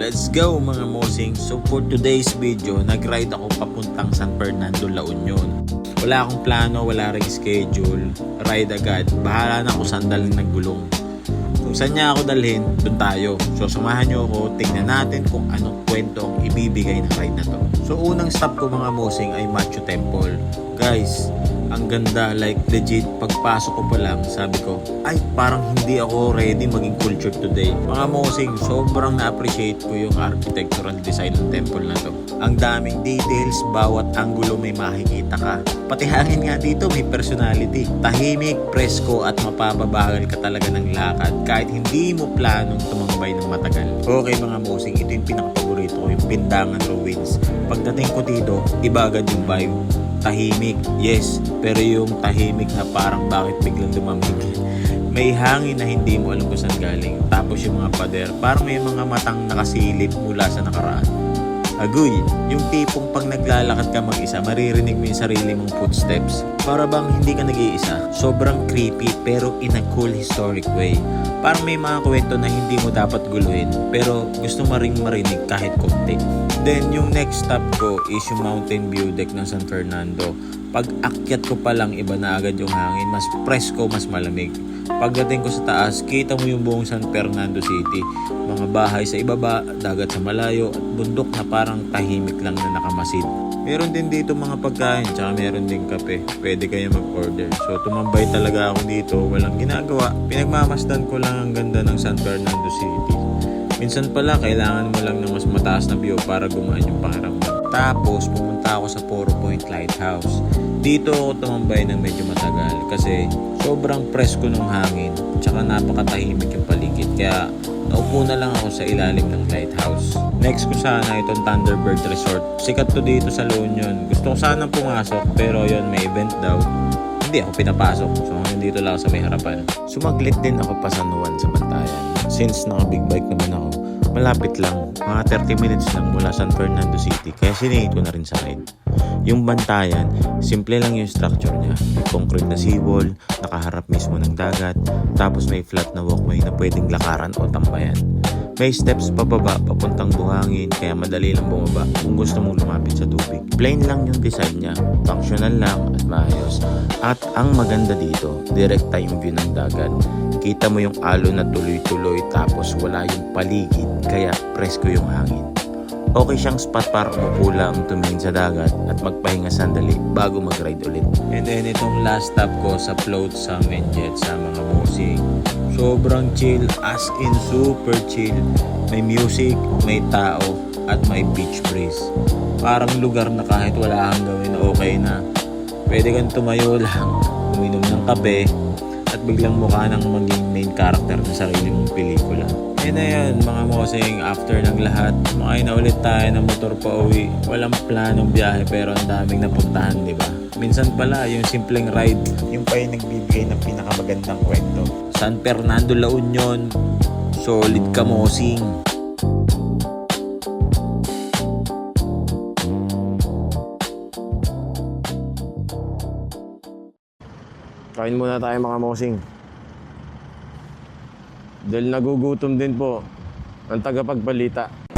Let's go mga mosing. So for today's video, nag-ride ako papuntang San Fernando, La Union. Wala akong plano, wala ring schedule. Ride agad. Bahala na kung saan dalhin ng gulong. Kung saan niya ako dalhin, dun tayo. So samahan niyo ako, tingnan natin kung anong kwento ang ibibigay ng ride na to. So unang stop ko mga mosing ay Machu Temple. Guys, ang ganda, like legit, pagpasok ko pa lang, sabi ko, ay parang hindi ako ready maging culture today. Mga mosing, sobrang na-appreciate ko yung architectural design ng temple na to. Ang daming details, bawat anggulo may makikita ka. Pati hangin nga dito may personality. Tahimik, presko at mapapabagal ka talaga ng lakad kahit hindi mo planong tumambay ng matagal. Okay mga mosing, ito yung pinakapaborito ko, yung Pindangan Ruins. Pagdating ko dito, iba agad yung vibe. Tahimik, yes, pero yung tahimik na parang bakit biglang lumamig. May hangin na hindi mo alam kung saan galing. Tapos yung mga pader, parang may mga matang nakasilip mula sa nakaraan. Agoy, yung tipong pag naglalakad ka mag-isa, maririnig mo yung sarili mong footsteps. Para bang hindi ka nag-iisa. Sobrang creepy pero in a cool historic way. Parang may mga kwento na hindi mo dapat guluhin pero gusto mo ring marinig kahit konti. Then yung next stop ko is yung mountain view deck ng San Fernando. Pag akyat ko pa lang, iba na agad yung hangin, mas presko, mas malamig. Pagdating ko sa taas, kita mo yung buong San Fernando City. Mga bahay sa ibaba, dagat sa malayo, at bundok na parang tahimik lang na nakamasid. Meron din dito mga pagkain, tsaka meron din kape. Pwede kayo mag-order. So tumambay talaga ako dito, walang ginagawa. Pinagmamasdan ko lang ang ganda ng San Fernando City. Minsan pala, kailangan mo lang ng mas mataas na view para gumaan yung pakiramdam. Tapos, pumunta ako sa 4 Point Lighthouse. Dito ako tumambay ng medyo matagal kasi sobrang presko ng hangin tsaka napakatahimik yung paligid. Kaya, naupo na lang ako sa ilalim ng lighthouse. Next ko sana itong Thunderbird Resort. Sikat to dito sa La Union. Gusto ko sanang pumasok pero yon may event daw. Hindi ako pinapasok. So, nandito lang ako sa may harapan. Sumaglit din ako pa sa Nuwan sa Bantayan. Since naka-big bike naman ako, malapit lang. Mga 30 minutes lang mula San Fernando City. Kaya sinihit ko na rin sa ride. Yung Bantayan, simple lang yung structure niya. May concrete na seawall, nakaharap mismo ng dagat, tapos may flat na walkway na pwedeng lakaran o tambayan. May steps pababa papuntang buhangin kaya madali lang bumaba kung gusto mong lumapit sa tubig. Plain lang yung design niya, functional lang at maayos. At ang maganda dito, direkta yung view ng dagat. Kita mo yung alon na tuloy-tuloy tapos wala yung paligid kaya presko yung hangin. Okay siyang spot para umupo lang, tumingin sa dagat at magpahinga sandali bago mag-ride ulit. And then itong last stop ko sa Float Sam and Jet sa mga mosing. Sobrang chill, as in super chill. May music, may tao, at may beach breeze. Parang lugar na kahit wala kang gawin, okay na. Pwede kang tumayo lang, uminom ng kape, at biglang mukha nang maging main character ng sarili mong pelikula. And ayun mga mosing, after ng lahat, makain na ulit tayo ng motor pa uwi. Walang planong biyahe pero ang daming napuntahan, di ba? Minsan pala, yung simpleng ride, yung pa yung nagbibigay ng pinakamagandang kwento. San Fernando, La Union, solid ka mosing. Kain muna tayo mga mosing. Dahil nagugutom din po ang tagapagbalita.